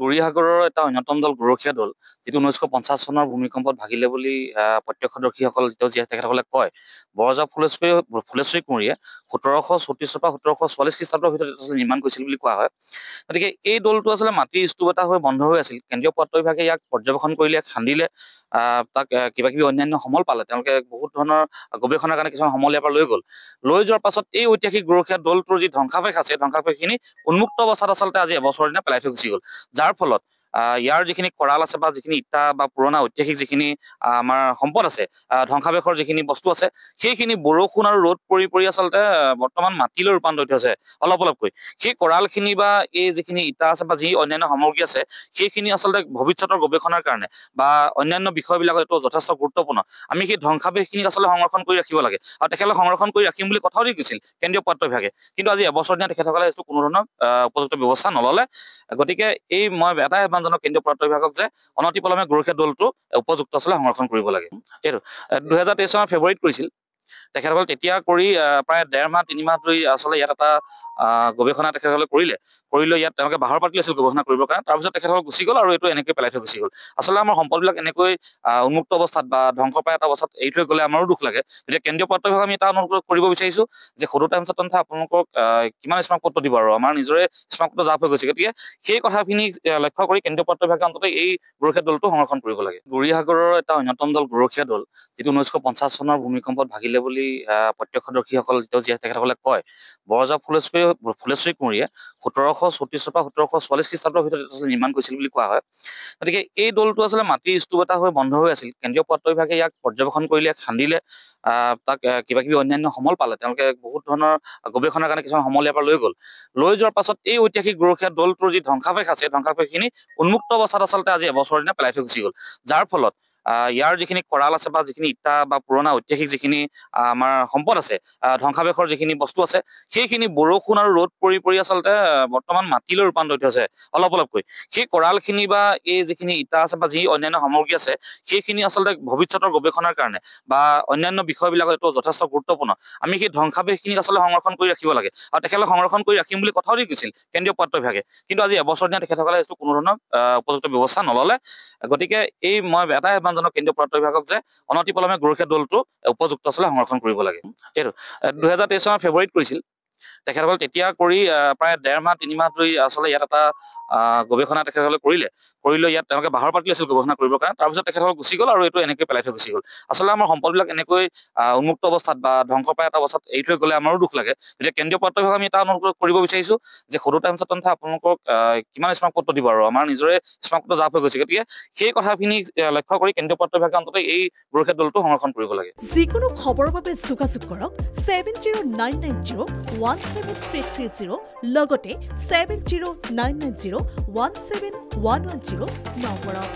গৌৰীসাগৰৰ এটা অন্যতম দল গৰখীয়া দল, যিটো 1950 চনৰ ভূমিকম্পত ভাগিলে বুলি প্ৰত্যক্ষদৰ্শীসকল যিটো তেখেতসকলে কয়। বৰজা ফুলেশ্বৰী কুঁৱৰীয়ে 1734 পৰা 1744 খ্ৰীষ্টাব্দৰ ভিতৰত আচলতে নিৰ্মাণ কৰিছিল বুলি কোৱা হয়। গতিকে এই দলটো আচলতে মাটিৰ স্তূপ এটা হৈ বন্ধ হৈ আছিল। কেন্দ্ৰীয় পুৰাতত্ব বিভাগে ইয়াক পৰ্যবেক্ষণ কৰিলে, ইয়াক খান্দিলে, তাক কিবা কিবি অন্যান্য সমল পালে। তেওঁলোকে বহুত ধৰণৰ গৱেষণাৰ কাৰণে কিছুমান সমল ইয়াৰ পৰা লৈ গ'ল। লৈ যোৱাৰ পাছত এই ঐতিহাসিক গৰখীয়া দলটোৰ যি ধ্বংসাৱশেষ আছে, ধ্বংসাৱশেষখিনি উন্মুক্ত অৱস্থাত আচলতে আজি এবছৰৰ দিনা পেলাই থৈ গুচি গ'ল। যাৰ ফলত ইয়াৰ যিখিনি কৰাল আছে বা যিখিনি ইটা বা পুৰণা ঐতিহাসিক যিখিনি আমাৰ সম্পদ আছে, ধ্বংসাৱশেষৰ যিখিনি বস্তু আছে, সেইখিনি বৰষুণ আৰু ৰ'দ পৰি পৰি আচলতে বৰ্তমান মাটিলৈ ৰূপান্তৰিত হৈছে অলপ অলপকৈ। সেই কৰালখিনি বা এই যিখিনি ইটা আছে বা যি অন্যান্য সামগ্ৰী আছে, সেইখিনি আচলতে ভৱিষ্যতৰ গৱেষণাৰ কাৰণে বা অন্যান্য বিষয়বিলাকত এইটো যথেষ্ট গুৰুত্বপূৰ্ণ। আমি সেই ধ্বংসাৱশেষখিনিক আচলতে সংৰক্ষণ কৰি ৰাখিব লাগে, আৰু তেখেতসকলে সংৰক্ষণ কৰি ৰাখিম বুলি কথাও দি গৈছিল কেন্দ্ৰীয় পুৰাতত্ব বিভাগে। কিন্তু আজি এবছৰ দিনা তেখেতসকলে এইটো কোনো ধৰণৰ উপযুক্ত ব্যৱস্থা নল'লে। গতিকে মই এটাই আহ্বান জনাওঁ কেন্দ্ৰীয় পুৰাতত্ব বিভাগক যে অনতিপলমে গৰখীয়া দলটো উপযুক্ত আচলতে সংৰক্ষণ কৰিব লাগে। এইটো 2023 চনৰ ফেব্ৰুৱাৰীত কৰিছিল তেখেতসকলে। তেতিয়া কৰি প্ৰায় 1.5 মাহ 3 মাহ ধৰি আচলতে ইয়াত এটা গৱেষণা তেখেতসকলে কৰি লৈ ইয়াত তেওঁলোকে বাহৰ পাতি আছিল গৱেষণা কৰিবৰ কাৰণে। তাৰপিছত তেখেতসকল গুচি গ'ল আৰু এইটো এনেকৈ পেলাই থৈ গুচি গ'ল। আচলতে আমাৰ সম্পদবিলাক এনেকৈ উন্মুক্ত অৱস্থাত বা ধ্বংস পাই এটা অৱস্থাত এৰি থৈ গ'লে আমাৰো দুখ লাগে। গতিকে কেন্দ্ৰীয় পুৰাতত্ব বিভাগক আমি এটা অনুৰোধ কৰিব বিচাৰিছোঁ যে সদৌ টাইমছত আপোনালোকক কিমান স্মাৰকপত্ৰ দিব, আৰু আমাৰ নিজৰে স্মাৰকপত্ৰ জাপ হৈ গৈছে। গতিকে সেই কথাখিনি লক্ষ্য কৰি কেন্দ্ৰীয় পুৰাতত্ব বিভাগে অন্তত এই গৰখীয়া দলটো সংৰক্ষণ কৰিব লাগে। গৌৰীসাগৰৰ এটা অন্যতম দল গৰখীয়া দল, যিটো 1950 চনৰ ভূমিকম্পত ভাগিলে বুলি প্ৰত্যক্ষদৰ্শীসকল যিটো তেখেতসকলে কয়। বৰজা ফুলেশ্বৰী কুঁৱৰীয়ে 1734 পৰা 1744 খ্ৰীষ্টাব্দৰ ভিতৰত আচলতে নিৰ্মাণ কৰিছিল বুলি কোৱা হয়। গতিকে এই দলটো আচলতে মাটিৰ স্তূপ এটা হৈ বন্ধ হৈ আছিল। কেন্দ্ৰীয় পুৰাতত্ব বিভাগে ইয়াক পৰ্যবেক্ষণ কৰিলে, ইয়াক খান্দিলে, তাক কিবা কিবি অন্যান্য সমল পালে। তেওঁলোকে বহুত ধৰণৰ গৱেষণাৰ কাৰণে কিছুমান সমল ইয়াৰ পৰা লৈ গ'ল। লৈ যোৱাৰ পাছত এই ঐতিহাসিক গৰখীয়া দলটোৰ যি ধ্বংসাৱশেষ আছে, ধ্বংসাৱশেষখিনি উন্মুক্ত অৱস্থাত আচলতে আজি এবছৰৰ দিনা পেলাই থৈ গুচি গ'ল। যাৰ ফলত ইয়াৰ যিখিনি কৰাল আছে বা যিখিনি ইটা বা পুৰণা ঐতিহাসিক যিখিনি আমাৰ সম্পদ আছে, ধ্বংসাৱশেষৰ যিখিনি বস্তু আছে, সেইখিনি বৰষুণ আৰু ৰ'দ পৰি পৰি আচলতে বৰ্তমান মাটিলৈ ৰূপান্তৰিত হৈছে অলপ অলপকৈ। সেই কৰালখিনি বা এই যিখিনি ইটা আছে বা যি অন্যান্য সামগ্ৰী আছে, সেইখিনি আচলতে ভৱিষ্যতৰ গৱেষণাৰ কাৰণে বা অন্যান্য বিষয়বিলাকত এইটো যথেষ্ট গুৰুত্বপূৰ্ণ। আমি সেই ধ্বংসাৱশেষখিনিক আচলতে সংৰক্ষণ কৰি ৰাখিব লাগে, আৰু তেখেতসকলে সংৰক্ষণ কৰি ৰাখিম বুলি কথাও দি গৈছিল কেন্দ্ৰীয় পুৰাতত্ব বিভাগে। কিন্তু আজি এবছৰ দিনা তেখেতসকলে এইটো কোনো ধৰণৰ উপযুক্ত ব্যৱস্থা নল'লে। গতিকে মই এটাই আহ্বান জনাওঁ কেন্দ্ৰীয় পুৰাতত্ব বিভাগক যে অনতিপলমে গৰখীয়া দলটো উপযুক্ত আচলতে সংৰক্ষণ কৰিব লাগে। এইটো 2023 চনৰ ফেব্ৰুৱাৰীত কৰিছিল তেখেতসকলে। তেতিয়া কৰি প্ৰায় 1.5 মাহ 3 মাহ ধৰি আচলতে ইয়াত এটা গৱেষণা তেখেতসকলে কৰি লৈ ইয়াত তেওঁলোকে বাহৰ পাতি আছিল গৱেষণা কৰিবৰ কাৰণে। তাৰপিছত তেখেতসকল গুচি গ'ল আৰু এইটো এনেকৈ পেলাই থৈ গুচি গ'ল। আচলতে আমাৰ সম্পদবিলাক এনেকৈ উন্মুক্ত অৱস্থাত বা ধ্বংস পাই এটা অৱস্থাত এৰি থৈ গ'লে আমাৰো দুখ লাগে। গতিকে কেন্দ্ৰীয় পুৰাতত্ব বিভাগক আমি এটা অনুৰোধ কৰিব বিচাৰিছোঁ যে সদৌ টাইমছত আপোনালোকক কিমান স্মাৰকপত্ৰ দিব, আৰু আমাৰ নিজৰে স্মাৰকপত্ৰ জাপ হৈ গৈছে। গতিকে সেই কথাখিনি লক্ষ্য কৰি কেন্দ্ৰীয় পুৰাতত্ব বিভাগে অন্তত এই গৰখীয়া দলটো সংৰক্ষণ কৰিব লাগে। যিকোনো খবৰৰ বাবে যোগাযোগ কৰক 7099017330 লগতে 7099017110 নম্বৰত।